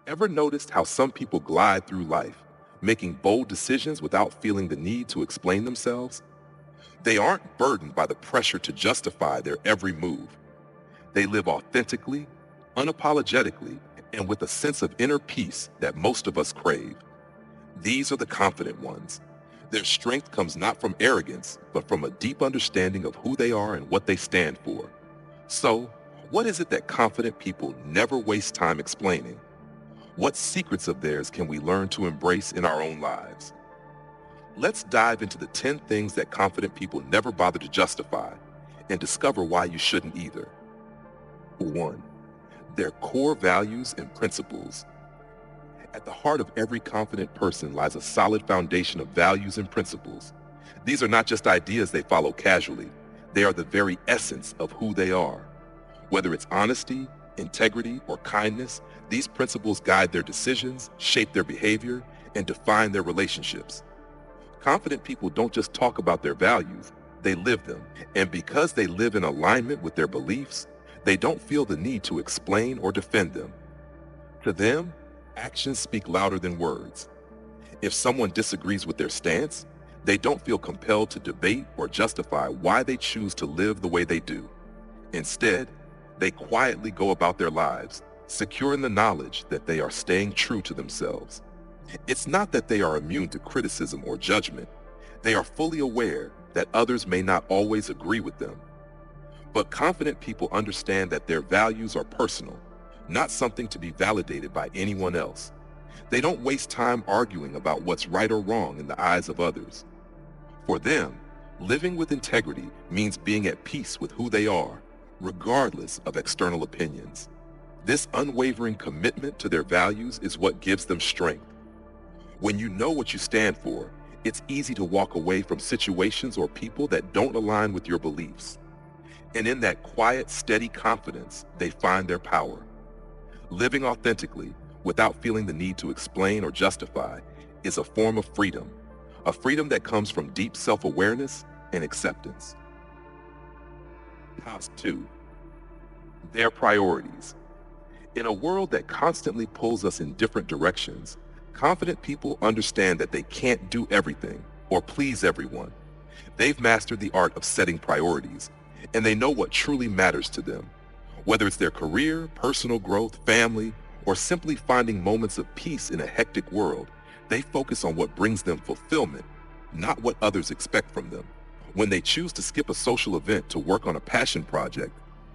Ever noticed how some people glide through life, making bold decisions without feeling the need to explain themselves? They aren't burdened by the pressure to justify their every move. They live authentically, unapologetically, and with a sense of inner peace that most of us crave. These are the confident ones. Their strength comes not from arrogance, but from a deep understanding of who they are and what they stand for. So, what is it that confident people never waste time explaining? What secrets of theirs can we learn to embrace in our own lives? Let's dive into the 10 things that confident people never bother to justify and discover why you shouldn't either. 1. Their core values and principles. At the heart of every confident person lies a solid foundation of values and principles. These are not just ideas they follow casually. They are the very essence of who they are. Whether it's honesty, integrity, or kindness, these principles guide their decisions, shape their behavior, and define their relationships. Confident people don't just talk about their values, they live them. And because they live in alignment with their beliefs, they don't feel the need to explain or defend them. To them, actions speak louder than words. If someone disagrees with their stance, they don't feel compelled to debate or justify why they choose to live the way they do. Instead, they quietly go about their lives, secure in the knowledge that they are staying true to themselves. It's not that they are immune to criticism or judgment. They are fully aware that others may not always agree with them. But confident people understand that their values are personal, not something to be validated by anyone else. They don't waste time arguing about what's right or wrong in the eyes of others. For them, living with integrity means being at peace with who they are, regardless of external opinions. This unwavering commitment to their values is what gives them strength. When you know what you stand for, it's easy to walk away from situations or people that don't align with your beliefs. And in that quiet, steady confidence, they find their power. Living authentically, without feeling the need to explain or justify, is a form of freedom, a freedom that comes from deep self-awareness and acceptance. Task 2. Their priorities. In a world that constantly pulls us in different directions, confident people understand that they can't do everything or please everyone. They've mastered the art of setting priorities, and they know what truly matters to them. Whether it's their career, personal growth, family, or simply finding moments of peace in a hectic world, they focus on what brings them fulfillment, not what others expect from them. When they choose to skip a social event to work on a passion project,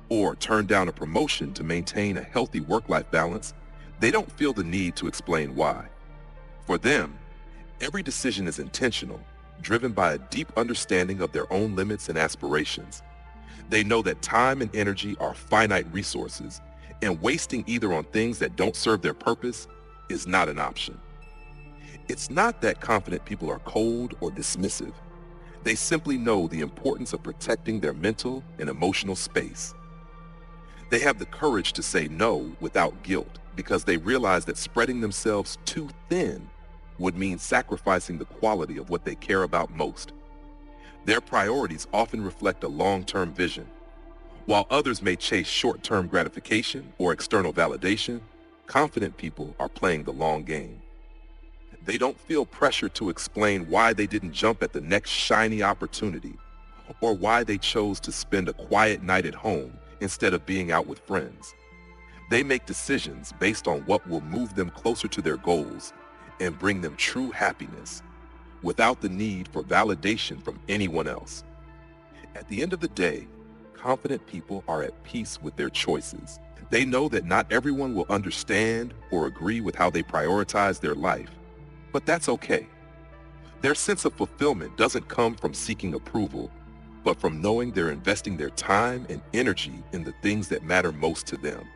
or turn down a promotion to maintain a healthy work-life balance, they don't feel the need to explain why. For them, every decision is intentional, driven by a deep understanding of their own limits and aspirations. They know that time and energy are finite resources, and wasting either on things that don't serve their purpose is not an option. It's not that confident people are cold or dismissive. They simply know the importance of protecting their mental and emotional space. They have the courage to say no without guilt because they realize that spreading themselves too thin would mean sacrificing the quality of what they care about most. Their priorities often reflect a long-term vision. While others may chase short-term gratification or external validation, confident people are playing the long game. They don't feel pressure to explain why they didn't jump at the next shiny opportunity or why they chose to spend a quiet night at home instead of being out with friends. They make decisions based on what will move them closer to their goals and bring them true happiness, without the need for validation from anyone else. At the end of the day, confident people are at peace with their choices. They know that not everyone will understand or agree with how they prioritize their life, but that's okay. Their sense of fulfillment doesn't come from seeking approval, but from knowing they're investing their time and energy in the things that matter most to them.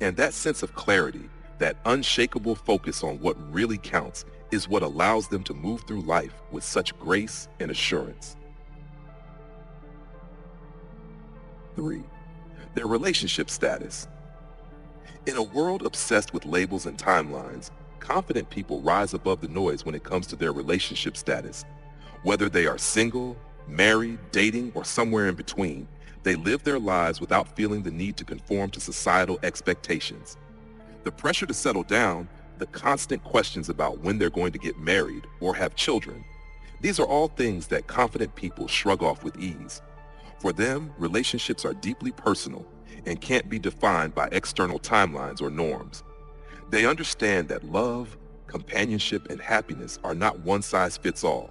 And that sense of clarity, that unshakable focus on what really counts, is what allows them to move through life with such grace and assurance. 3. Their relationship status. In a world obsessed with labels and timelines, confident people rise above the noise when it comes to their relationship status. Whether they are single, married, dating, or somewhere in between, they live their lives without feeling the need to conform to societal expectations. The pressure to settle down, the constant questions about when they're going to get married or have children, these are all things that confident people shrug off with ease. For them, relationships are deeply personal and can't be defined by external timelines or norms. They understand that love, companionship, and happiness are not one size fits all.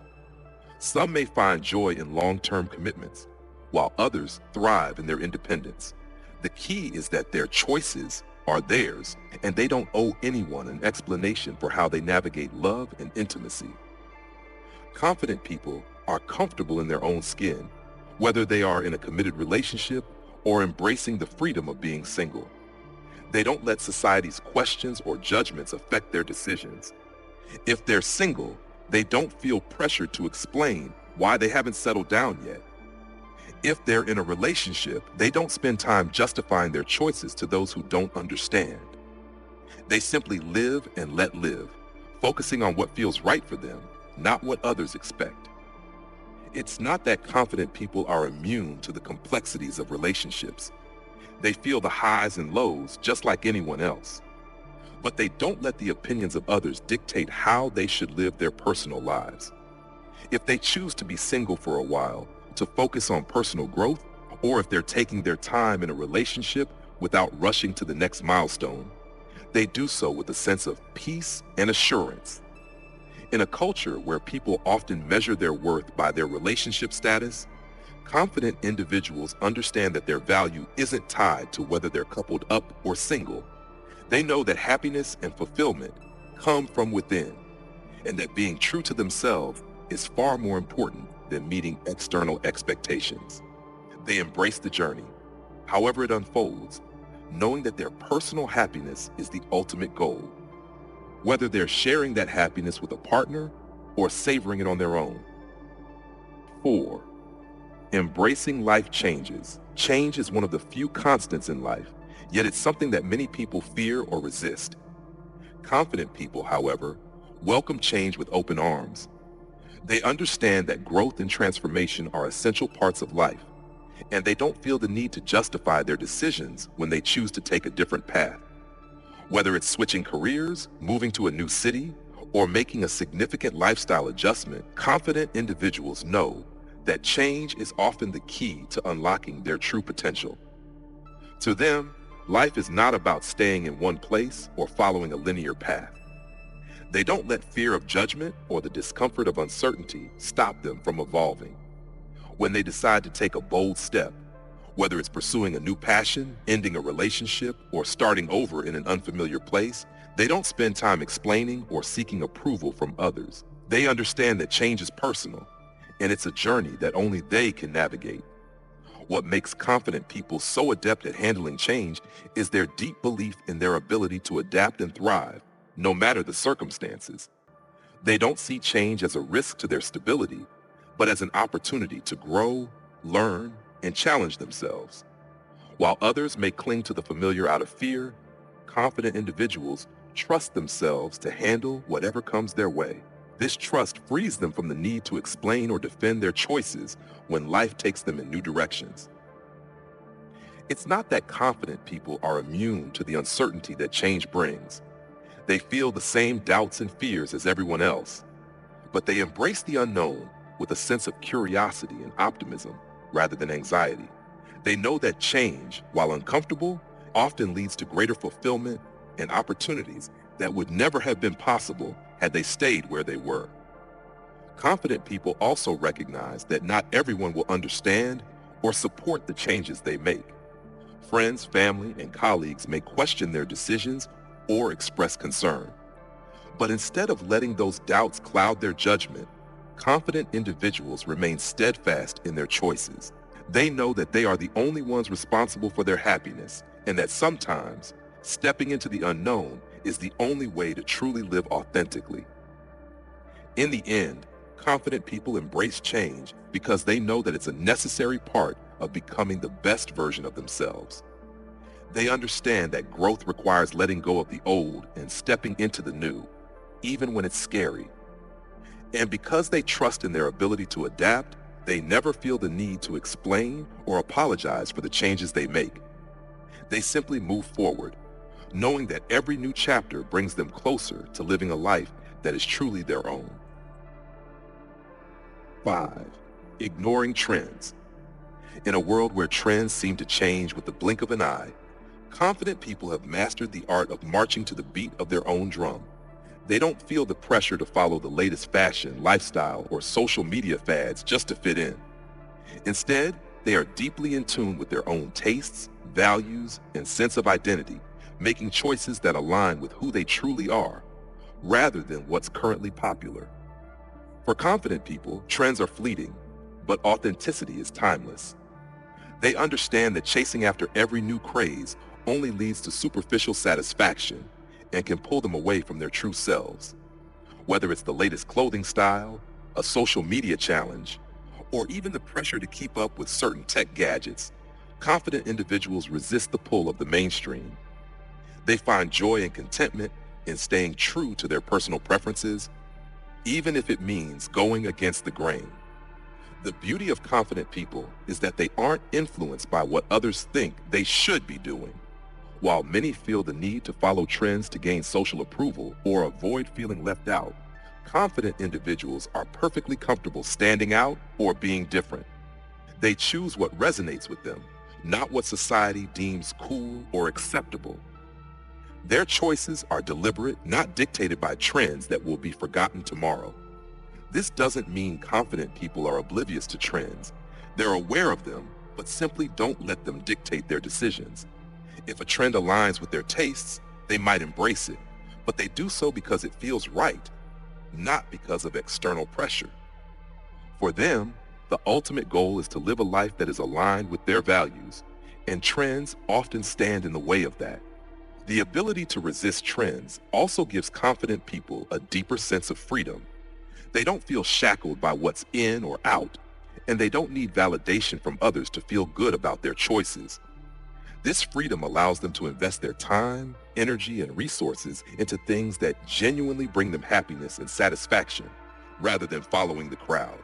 Some may find joy in long-term commitments, while others thrive in their independence. The key is that their choices are theirs, and they don't owe anyone an explanation for how they navigate love and intimacy. Confident people are comfortable in their own skin, whether they are in a committed relationship or embracing the freedom of being single. They don't let society's questions or judgments affect their decisions. If they're single, they don't feel pressured to explain why they haven't settled down yet. If they're in a relationship, they don't spend time justifying their choices to those who don't understand. They simply live and let live, focusing on what feels right for them, not what others expect. It's not that confident people are immune to the complexities of relationships. They feel the highs and lows just like anyone else. But they don't let the opinions of others dictate how they should live their personal lives. If they choose to be single for a while, to focus on personal growth, or if they're taking their time in a relationship without rushing to the next milestone, they do so with a sense of peace and assurance. In a culture where people often measure their worth by their relationship status, confident individuals understand that their value isn't tied to whether they're coupled up or single. They know that happiness and fulfillment come from within, and that being true to themselves is far more important than meeting external expectations. They embrace the journey, however it unfolds, knowing that their personal happiness is the ultimate goal, whether they're sharing that happiness with a partner or savoring it on their own. 4. Embracing life changes. Change is one of the few constants in life, yet it's something that many people fear or resist. Confident people, however, welcome change with open arms. They understand that growth and transformation are essential parts of life, and they don't feel the need to justify their decisions when they choose to take a different path. Whether it's switching careers, moving to a new city, or making a significant lifestyle adjustment, confident individuals know that change is often the key to unlocking their true potential. To them, life is not about staying in one place or following a linear path. They don't let fear of judgment or the discomfort of uncertainty stop them from evolving. When they decide to take a bold step, whether it's pursuing a new passion, ending a relationship, or starting over in an unfamiliar place, they don't spend time explaining or seeking approval from others. They understand that change is personal, and it's a journey that only they can navigate. What makes confident people so adept at handling change is their deep belief in their ability to adapt and thrive, no matter the circumstances. They don't see change as a risk to their stability, but as an opportunity to grow, learn, and challenge themselves. While others may cling to the familiar out of fear, confident individuals trust themselves to handle whatever comes their way. This trust frees them from the need to explain or defend their choices when life takes them in new directions. It's not that confident people are immune to the uncertainty that change brings. They feel the same doubts and fears as everyone else, but they embrace the unknown with a sense of curiosity and optimism rather than anxiety. They know that change, while uncomfortable, often leads to greater fulfillment and opportunities that would never have been possible had they stayed where they were. Confident people also recognize that not everyone will understand or support the changes they make. Friends, family, and colleagues may question their decisions or express concern. But instead of letting those doubts cloud their judgment, confident individuals remain steadfast in their choices. They know that they are the only ones responsible for their happiness, and that sometimes stepping into the unknown is the only way to truly live authentically. In the end, confident people embrace change because they know that it's a necessary part of becoming the best version of themselves. They understand that growth requires letting go of the old and stepping into the new, even when it's scary. And because they trust in their ability to adapt, they never feel the need to explain or apologize for the changes they make. They simply move forward, knowing that every new chapter brings them closer to living a life that is truly their own. 5. Ignoring trends. In a world where trends seem to change with the blink of an eye, confident people have mastered the art of marching to the beat of their own drum. They don't feel the pressure to follow the latest fashion, lifestyle, or social media fads just to fit in. Instead, they are deeply in tune with their own tastes, values, and sense of identity, making choices that align with who they truly are, rather than what's currently popular. For confident people, trends are fleeting, but authenticity is timeless. They understand that chasing after every new craze only leads to superficial satisfaction and can pull them away from their true selves. Whether it's the latest clothing style, a social media challenge, or even the pressure to keep up with certain tech gadgets, confident individuals resist the pull of the mainstream. They find joy and contentment in staying true to their personal preferences, even if it means going against the grain. The beauty of confident people is that they aren't influenced by what others think they should be doing. While many feel the need to follow trends to gain social approval or avoid feeling left out, confident individuals are perfectly comfortable standing out or being different. They choose what resonates with them, not what society deems cool or acceptable. Their choices are deliberate, not dictated by trends that will be forgotten tomorrow. This doesn't mean confident people are oblivious to trends. They're aware of them, but simply don't let them dictate their decisions. If a trend aligns with their tastes, they might embrace it, but they do so because it feels right, not because of external pressure. For them, the ultimate goal is to live a life that is aligned with their values, and trends often stand in the way of that. The ability to resist trends also gives confident people a deeper sense of freedom. They don't feel shackled by what's in or out, and they don't need validation from others to feel good about their choices. This freedom allows them to invest their time, energy, and resources into things that genuinely bring them happiness and satisfaction, rather than following the crowd.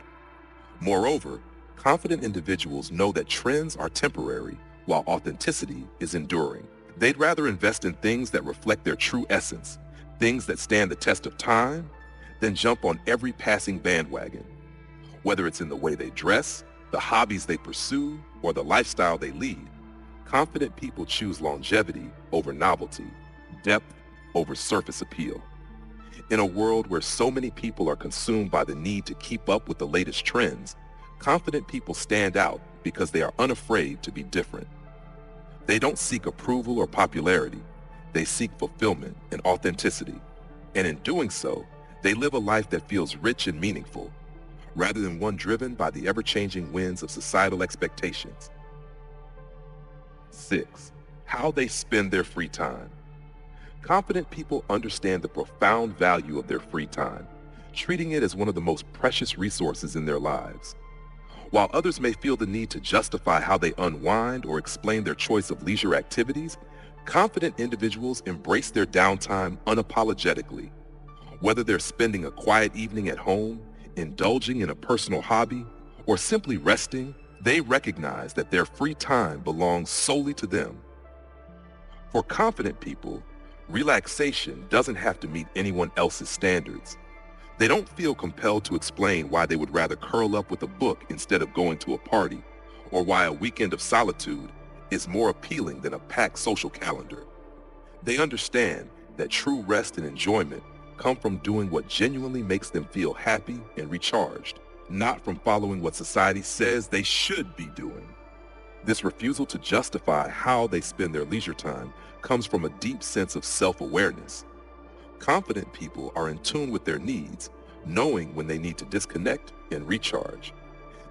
Moreover, confident individuals know that trends are temporary, while authenticity is enduring. They'd rather invest in things that reflect their true essence, things that stand the test of time, than jump on every passing bandwagon. Whether it's in the way they dress, the hobbies they pursue, or the lifestyle they lead, confident people choose longevity over novelty, depth over surface appeal. In a world where so many people are consumed by the need to keep up with the latest trends, confident people stand out because they are unafraid to be different. They don't seek approval or popularity. They seek fulfillment and authenticity. And in doing so, they live a life that feels rich and meaningful, rather than one driven by the ever-changing winds of societal expectations. 6. How they spend their free time. Confident people understand the profound value of their free time, treating it as one of the most precious resources in their lives. While others may feel the need to justify how they unwind or explain their choice of leisure activities, confident individuals embrace their downtime unapologetically. Whether they're spending a quiet evening at home, indulging in a personal hobby, or simply resting, they recognize that their free time belongs solely to them. For confident people, relaxation doesn't have to meet anyone else's standards. They don't feel compelled to explain why they would rather curl up with a book instead of going to a party, or why a weekend of solitude is more appealing than a packed social calendar. They understand that true rest and enjoyment come from doing what genuinely makes them feel happy and recharged, not from following what society says they should be doing. This refusal to justify how they spend their leisure time comes from a deep sense of self-awareness. Confident people are in tune with their needs, knowing when they need to disconnect and recharge.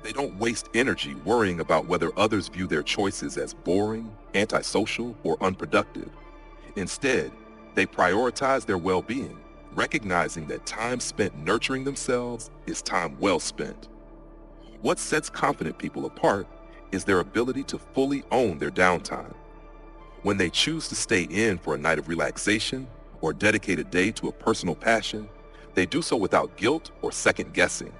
They don't waste energy worrying about whether others view their choices as boring, antisocial, or unproductive. Instead, they prioritize their well-being, recognizing that time spent nurturing themselves is time well spent. What sets confident people apart is their ability to fully own their downtime. When they choose to stay in for a night of relaxation or dedicate a day to a personal passion, they do so without guilt or second guessing.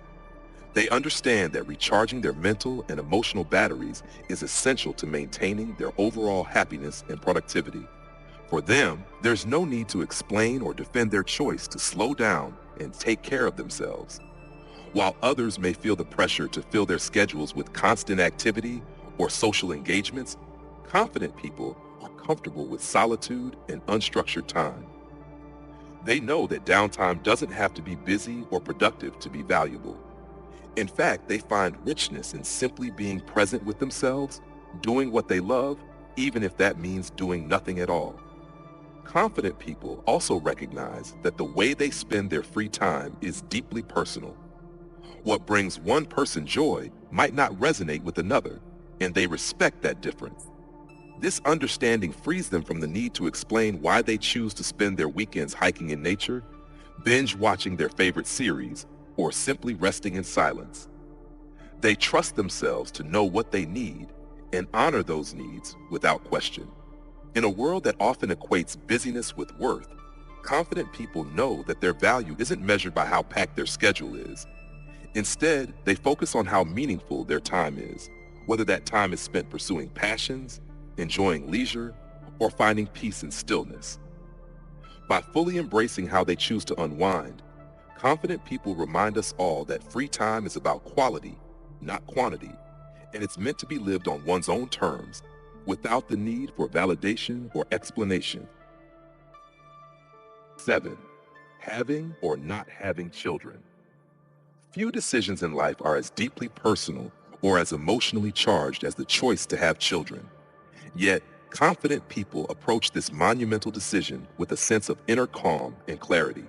They understand that recharging their mental and emotional batteries is essential to maintaining their overall happiness and productivity. For them, there's no need to explain or defend their choice to slow down and take care of themselves. While others may feel the pressure to fill their schedules with constant activity or social engagements, confident people are comfortable with solitude and unstructured time. They know that downtime doesn't have to be busy or productive to be valuable. In fact, they find richness in simply being present with themselves, doing what they love, even if that means doing nothing at all. Confident people also recognize that the way they spend their free time is deeply personal. What brings one person joy might not resonate with another, and they respect that difference. This understanding frees them from the need to explain why they choose to spend their weekends hiking in nature, binge watching their favorite series, or simply resting in silence. They trust themselves to know what they need and honor those needs without question. In a world that often equates busyness with worth, confident people know that their value isn't measured by how packed their schedule is. Instead, they focus on how meaningful their time is, whether that time is spent pursuing passions, enjoying leisure, or finding peace and stillness. By fully embracing how they choose to unwind, confident people remind us all that free time is about quality, not quantity, and it's meant to be lived on one's own terms, without the need for validation or explanation. 7. Having or not having children. Few decisions in life are as deeply personal or as emotionally charged as the choice to have children. Yet, confident people approach this monumental decision with a sense of inner calm and clarity.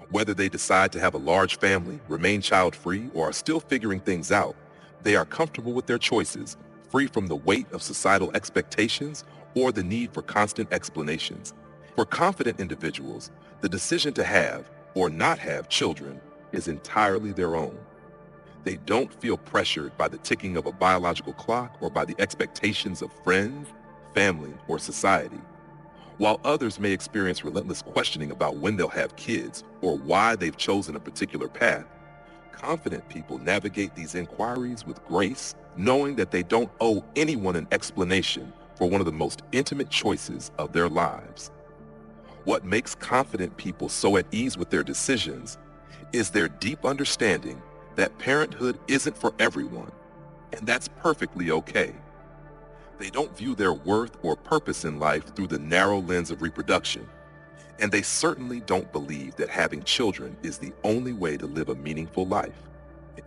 Whether they decide to have a large family, remain child-free, or are still figuring things out, they are comfortable with their choices, free from the weight of societal expectations or the need for constant explanations. For confident individuals, the decision to have or not have children is entirely their own. They don't feel pressured by the ticking of a biological clock or by the expectations of friends, family, or society. While others may experience relentless questioning about when they'll have kids or why they've chosen a particular path, confident people navigate these inquiries with grace, knowing that they don't owe anyone an explanation for one of the most intimate choices of their lives. What makes confident people so at ease with their decisions is their deep understanding that parenthood isn't for everyone, and that's perfectly okay. They don't view their worth or purpose in life through the narrow lens of reproduction, and they certainly don't believe that having children is the only way to live a meaningful life.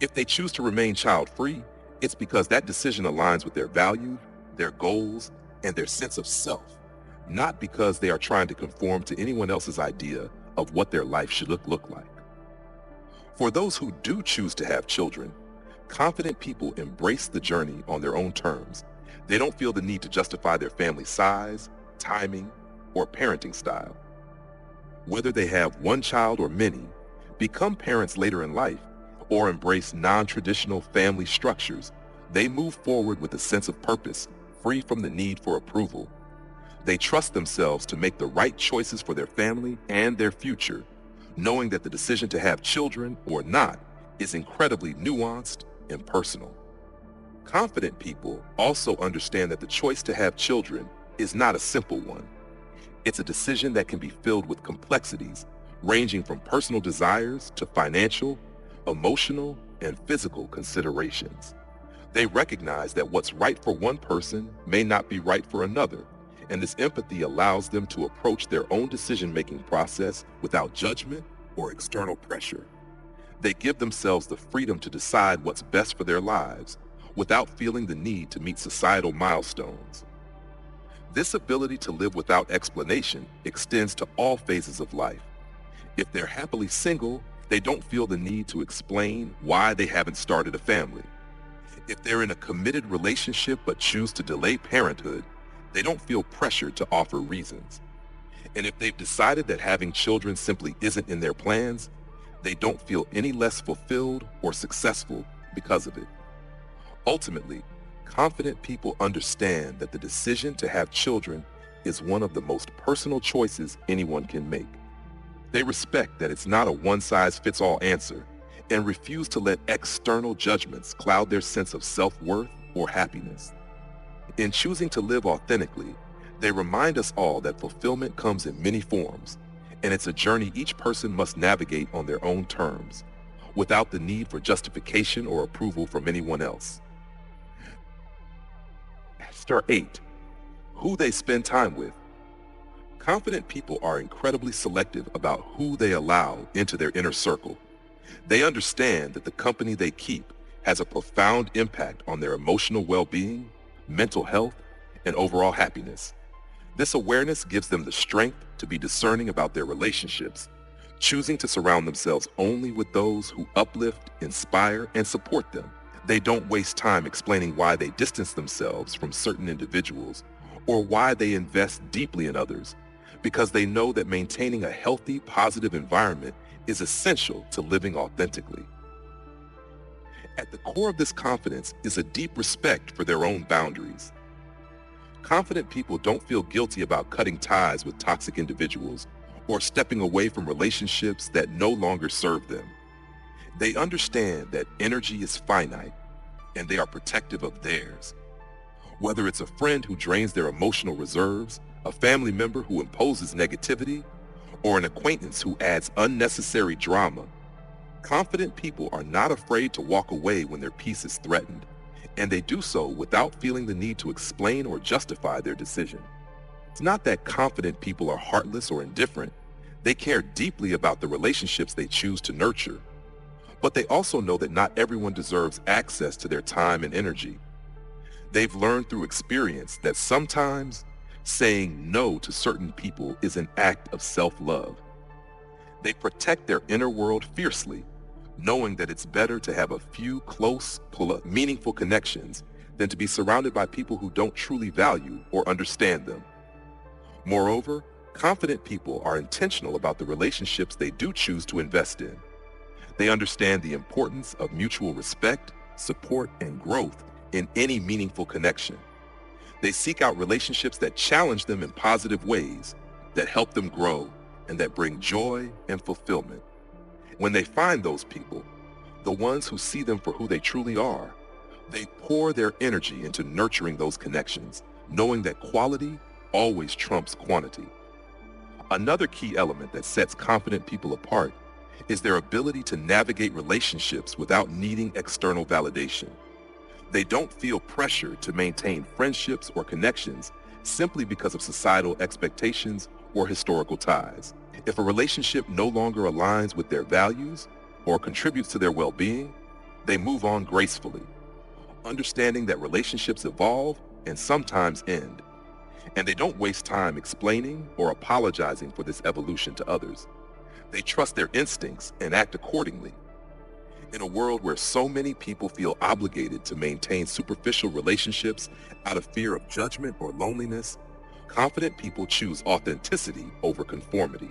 If they choose to remain child-free, it's because that decision aligns with their values, their goals, and their sense of self, not because they are trying to conform to anyone else's idea of what their life should look like. For those who do choose to have children, confident people embrace the journey on their own terms. They don't feel the need to justify their family size, timing, or parenting style. Whether they have one child or many, become parents later in life, or embrace non-traditional family structures, they move forward with a sense of purpose, free from the need for approval. They trust themselves to make the right choices for their family and their future, knowing that the decision to have children or not is incredibly nuanced and personal. Confident people also understand that the choice to have children is not a simple one. It's a decision that can be filled with complexities, ranging from personal desires to financial, emotional, and physical considerations. They recognize that what's right for one person may not be right for another, and this empathy allows them to approach their own decision-making process without judgment or external pressure. They give themselves the freedom to decide what's best for their lives without feeling the need to meet societal milestones. This ability to live without explanation extends to all phases of life. If they're happily single, they don't feel the need to explain why they haven't started a family. If they're in a committed relationship but choose to delay parenthood, they don't feel pressured to offer reasons. And if they've decided that having children simply isn't in their plans, they don't feel any less fulfilled or successful because of it. Ultimately, confident people understand that the decision to have children is one of the most personal choices anyone can make. They respect that it's not a one-size-fits-all answer and refuse to let external judgments cloud their sense of self-worth or happiness. In choosing to live authentically, They remind us all that fulfillment comes in many forms, and it's a journey each person must navigate on their own terms, without the need for justification or approval from anyone else. Star 8. Who they spend time with. Confident people are incredibly selective about who they allow into their inner circle. They understand that the company they keep has a profound impact on their emotional well-being, mental health, and overall happiness. This awareness gives them the strength to be discerning about their relationships, choosing to surround themselves only with those who uplift, inspire, and support them. They don't waste time explaining why they distance themselves from certain individuals or why they invest deeply in others, because they know that maintaining a healthy, positive environment is essential to living authentically. At the core of this confidence is a deep respect for their own boundaries. Confident people don't feel guilty about cutting ties with toxic individuals or stepping away from relationships that no longer serve them. They understand that energy is finite and they are protective of theirs. Whether it's a friend who drains their emotional reserves, a family member who imposes negativity, or an acquaintance who adds unnecessary drama, confident people are not afraid to walk away when their peace is threatened, and they do so without feeling the need to explain or justify their decision. It's not that confident people are heartless or indifferent. They care deeply about the relationships they choose to nurture, but they also know that not everyone deserves access to their time and energy. They've learned through experience that sometimes saying no to certain people is an act of self-love. They protect their inner world fiercely, knowing that it's better to have a few close, meaningful connections than to be surrounded by people who don't truly value or understand them. Moreover, confident people are intentional about the relationships they do choose to invest in. They understand the importance of mutual respect, support, and growth in any meaningful connection. They seek out relationships that challenge them in positive ways, that help them grow, and that bring joy and fulfillment. When they find those people, the ones who see them for who they truly are, they pour their energy into nurturing those connections, knowing that quality always trumps quantity. Another key element that sets confident people apart is their ability to navigate relationships without needing external validation. They don't feel pressure to maintain friendships or connections simply because of societal expectations or historical ties. If a relationship no longer aligns with their values or contributes to their well-being, they move on gracefully, understanding that relationships evolve and sometimes end. And they don't waste time explaining or apologizing for this evolution to others. They trust their instincts and act accordingly. In a world where so many people feel obligated to maintain superficial relationships out of fear of judgment or loneliness, confident people choose authenticity over conformity.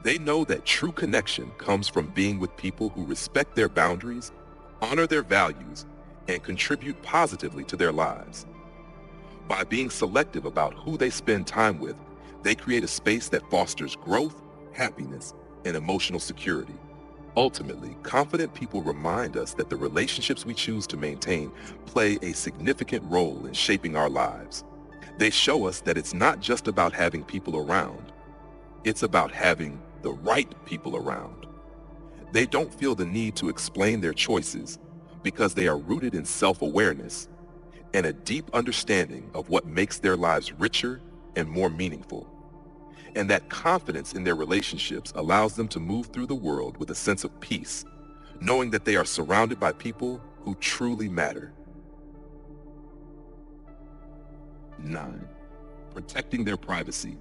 They know that true connection comes from being with people who respect their boundaries, honor their values, and contribute positively to their lives. By being selective about who they spend time with, they create a space that fosters growth, happiness, and emotional security. Ultimately, confident people remind us that the relationships we choose to maintain play a significant role in shaping our lives. They show us that it's not just about having people around, it's about having the right people around. They don't feel the need to explain their choices because they are rooted in self-awareness and a deep understanding of what makes their lives richer and more meaningful. And that confidence in their relationships allows them to move through the world with a sense of peace, knowing that they are surrounded by people who truly matter. 9. Protecting their privacy.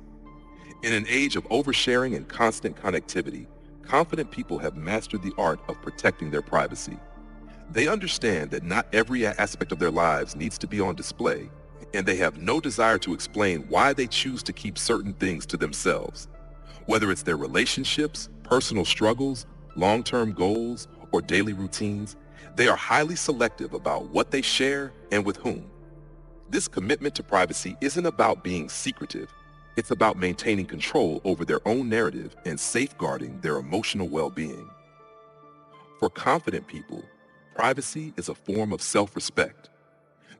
In an age of oversharing and constant connectivity, confident people have mastered the art of protecting their privacy. They understand that not every aspect of their lives needs to be on display, and they have no desire to explain why they choose to keep certain things to themselves. Whether it's their relationships, personal struggles, long-term goals, or daily routines, they are highly selective about what they share and with whom. This commitment to privacy isn't about being secretive. It's about maintaining control over their own narrative and safeguarding their emotional well-being. For confident people, privacy is a form of self-respect.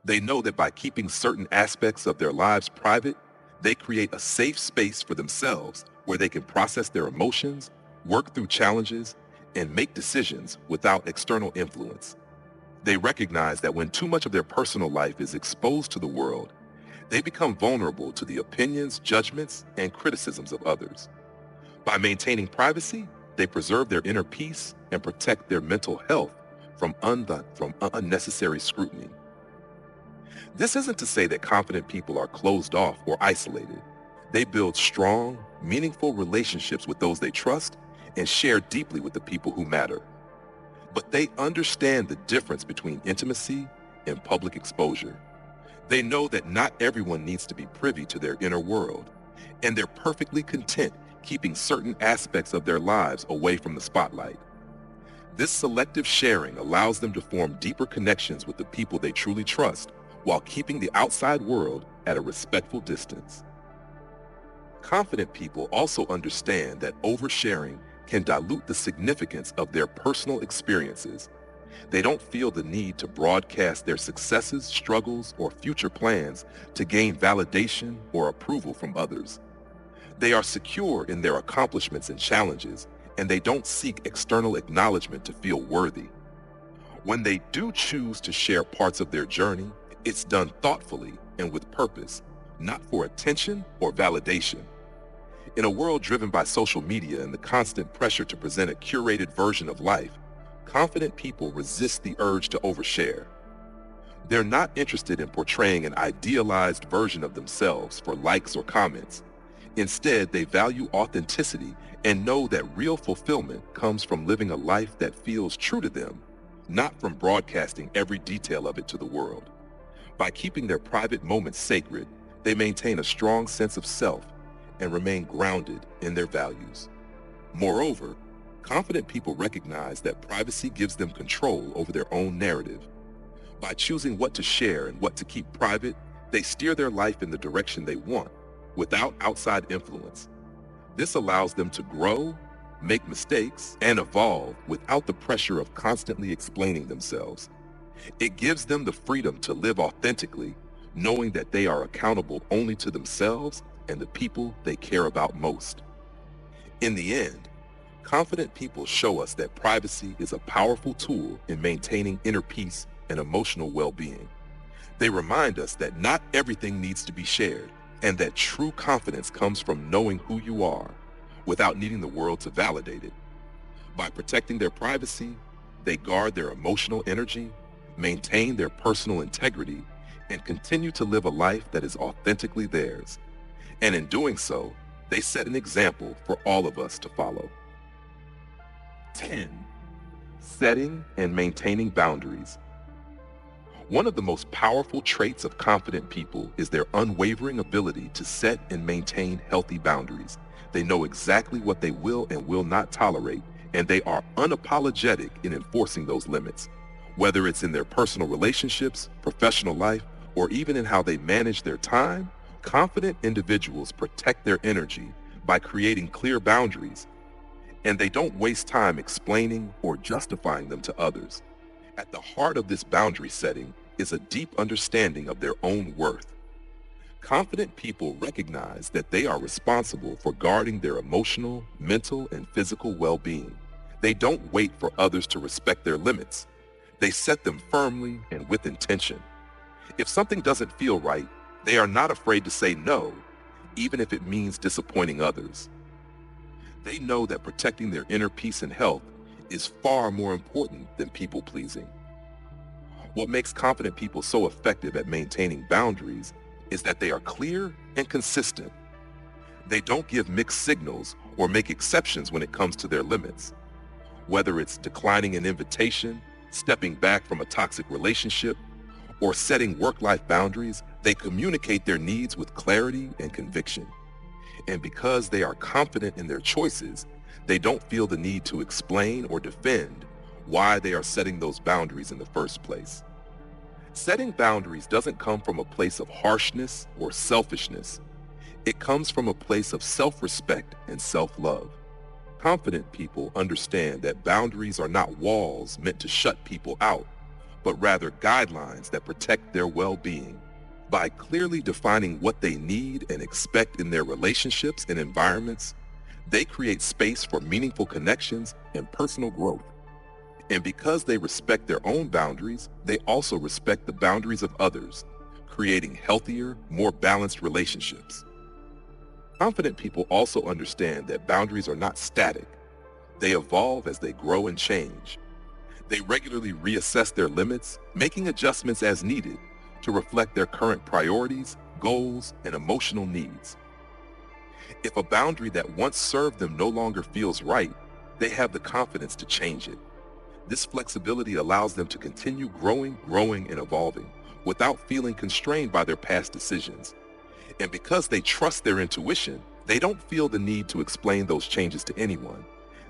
They know that by keeping certain aspects of their lives private, They create a safe space for themselves where they can process their emotions, work through challenges, and make decisions without external influence. They recognize that when too much of their personal life is exposed to the world, they become vulnerable to the opinions, judgments, and criticisms of others. By maintaining privacy, they preserve their inner peace and protect their mental health from unnecessary scrutiny. This isn't to say that confident people are closed off or isolated. They build strong, meaningful relationships with those they trust and share deeply with the people who matter. But they understand the difference between intimacy and public exposure. They know that not everyone needs to be privy to their inner world, and they're perfectly content keeping certain aspects of their lives away from the spotlight. This selective sharing allows them to form deeper connections with the people they truly trust while keeping the outside world at a respectful distance. Confident people also understand that oversharing can dilute the significance of their personal experiences. They don't feel the need to broadcast their successes, struggles, or future plans to gain validation or approval from others. They are secure in their accomplishments and challenges, and they don't seek external acknowledgement to feel worthy. When they do choose to share parts of their journey, it's done thoughtfully and with purpose, not for attention or validation. In a world driven by social media and the constant pressure to present a curated version of life, confident people resist the urge to overshare. They're not interested in portraying an idealized version of themselves for likes or comments. Instead, they value authenticity and know that real fulfillment comes from living a life that feels true to them, not from broadcasting every detail of it to the world. By keeping their private moments sacred, they maintain a strong sense of self and remain grounded in their values. Moreover, confident people recognize that privacy gives them control over their own narrative. By choosing what to share and what to keep private, they steer their life in the direction they want, without outside influence. This allows them to grow, make mistakes, and evolve without the pressure of constantly explaining themselves. It gives them the freedom to live authentically, knowing that they are accountable only to themselves and the people they care about most. In the end, confident people show us that privacy is a powerful tool in maintaining inner peace and emotional well-being. They remind us that not everything needs to be shared, and that true confidence comes from knowing who you are without needing the world to validate it. By protecting their privacy, they guard their emotional energy, maintain their personal integrity, and continue to live a life that is authentically theirs. And in doing so, they set an example for all of us to follow. 10. Setting and maintaining boundaries. One of the most powerful traits of confident people is their unwavering ability to set and maintain healthy boundaries. They know exactly what they will and will not tolerate, and they are unapologetic in enforcing those limits. Whether it's in their personal relationships, professional life, or even in how they manage their time, confident individuals protect their energy by creating clear boundaries, and they don't waste time explaining or justifying them to others. At the heart of this boundary setting is a deep understanding of their own worth. Confident people recognize that they are responsible for guarding their emotional, mental, and physical well-being. They don't wait for others to respect their limits. They set them firmly and with intention. If something doesn't feel right, they are not afraid to say no, even if it means disappointing others. They know that protecting their inner peace and health is far more important than people-pleasing. What makes confident people so effective at maintaining boundaries is that they are clear and consistent. They don't give mixed signals or make exceptions when it comes to their limits. Whether it's declining an invitation, stepping back from a toxic relationship, or setting work-life boundaries, they communicate their needs with clarity and conviction. And because they are confident in their choices, they don't feel the need to explain or defend why they are setting those boundaries in the first place. Setting boundaries doesn't come from a place of harshness or selfishness. It comes from a place of self-respect and self-love. Confident people understand that boundaries are not walls meant to shut people out, but rather guidelines that protect their well-being. By clearly defining what they need and expect in their relationships and environments, they create space for meaningful connections and personal growth. And because they respect their own boundaries, they also respect the boundaries of others, creating healthier, more balanced relationships. Confident people also understand that boundaries are not static. They evolve as they grow and change. They regularly reassess their limits, making adjustments as needed to reflect their current priorities, goals, and emotional needs. If a boundary that once served them no longer feels right, they have the confidence to change it. This flexibility allows them to continue growing, and evolving without feeling constrained by their past decisions. And because they trust their intuition, they don't feel the need to explain those changes to anyone.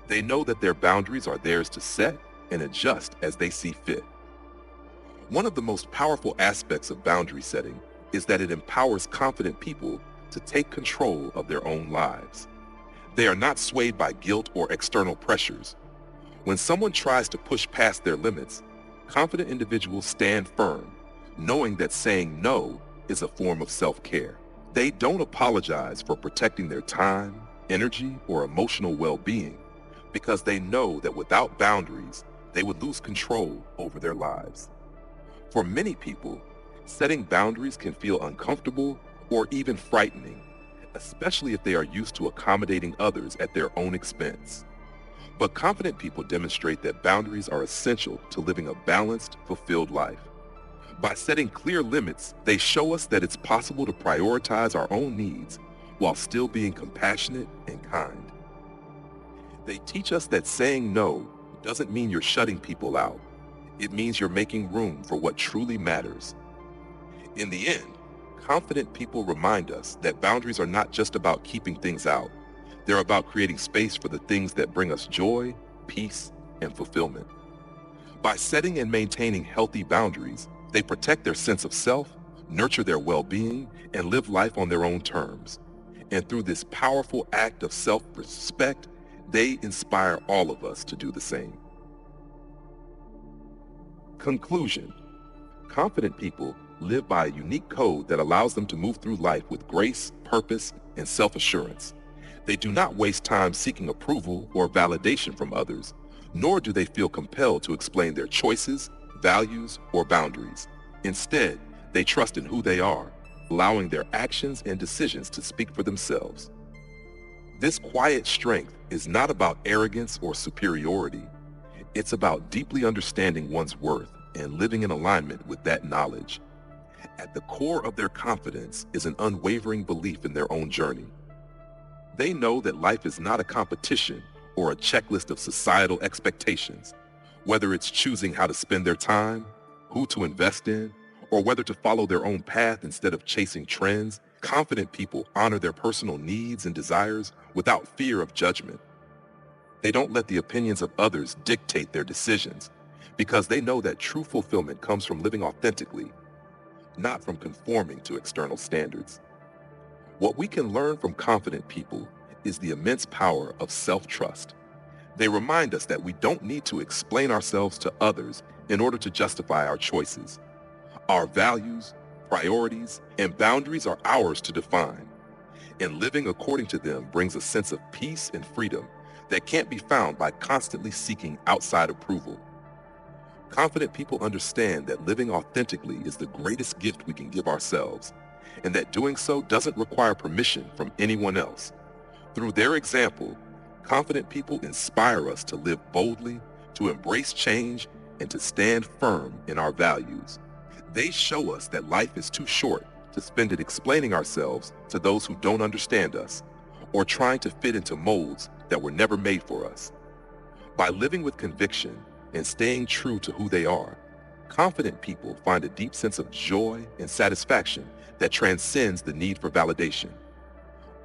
They know that their boundaries are theirs to set and adjust as they see fit. One of the most powerful aspects of boundary setting is that it empowers confident people to take control of their own lives. They are not swayed by guilt or external pressures. When someone tries to push past their limits, confident individuals stand firm, knowing that saying no is a form of self-care. They don't apologize for protecting their time, energy, or emotional well-being because they know that without boundaries, they would lose control over their lives. For many people, setting boundaries can feel uncomfortable or even frightening, especially if they are used to accommodating others at their own expense. But confident people demonstrate that boundaries are essential to living a balanced, fulfilled life. By setting clear limits, they show us that it's possible to prioritize our own needs while still being compassionate and kind. They teach us that saying no doesn't mean you're shutting people out. It means you're making room for what truly matters. In the end, confident people remind us that boundaries are not just about keeping things out. They're about creating space for the things that bring us joy, peace, and fulfillment. By setting and maintaining healthy boundaries, they protect their sense of self, nurture their well-being, and live life on their own terms. And through this powerful act of self-respect, they inspire all of us to do the same. Conclusion: confident people live by a unique code that allows them to move through life with grace, purpose, and self-assurance. They do not waste time seeking approval or validation from others, nor do they feel compelled to explain their choices, values, or boundaries. Instead, they trust in who they are, allowing their actions and decisions to speak for themselves. This quiet strength is not about arrogance or superiority. It's about deeply understanding one's worth and living in alignment with that knowledge. At the core of their confidence is an unwavering belief in their own journey. They know that life is not a competition or a checklist of societal expectations. Whether it's choosing how to spend their time, who to invest in, or whether to follow their own path instead of chasing trends, confident people honor their personal needs and desires without fear of judgment. They don't let the opinions of others dictate their decisions because they know that true fulfillment comes from living authentically, not from conforming to external standards. What we can learn from confident people is the immense power of self-trust. They remind us that we don't need to explain ourselves to others in order to justify our choices. Our values, priorities, and boundaries are ours to define, and living according to them brings a sense of peace and freedom that can't be found by constantly seeking outside approval. Confident people understand that living authentically is the greatest gift we can give ourselves, and that doing so doesn't require permission from anyone else. Through their example, confident people inspire us to live boldly, to embrace change, and to stand firm in our values. They show us that life is too short to spend it explaining ourselves to those who don't understand us, or trying to fit into molds that were never made for us. By living with conviction and staying true to who they are, confident people find a deep sense of joy and satisfaction that transcends the need for validation.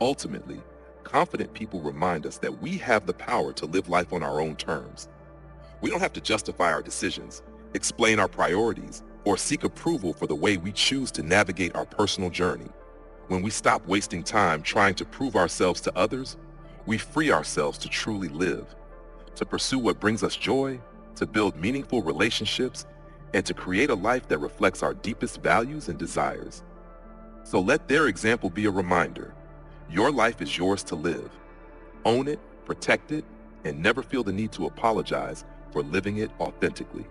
Ultimately, confident people remind us that we have the power to live life on our own terms. We don't have to justify our decisions, explain our priorities, or seek approval for the way we choose to navigate our personal journey. When we stop wasting time trying to prove ourselves to others, we free ourselves to truly live, to pursue what brings us joy, to build meaningful relationships, and to create a life that reflects our deepest values and desires. So let their example be a reminder. Your life is yours to live. Own it, protect it, and never feel the need to apologize for living it authentically.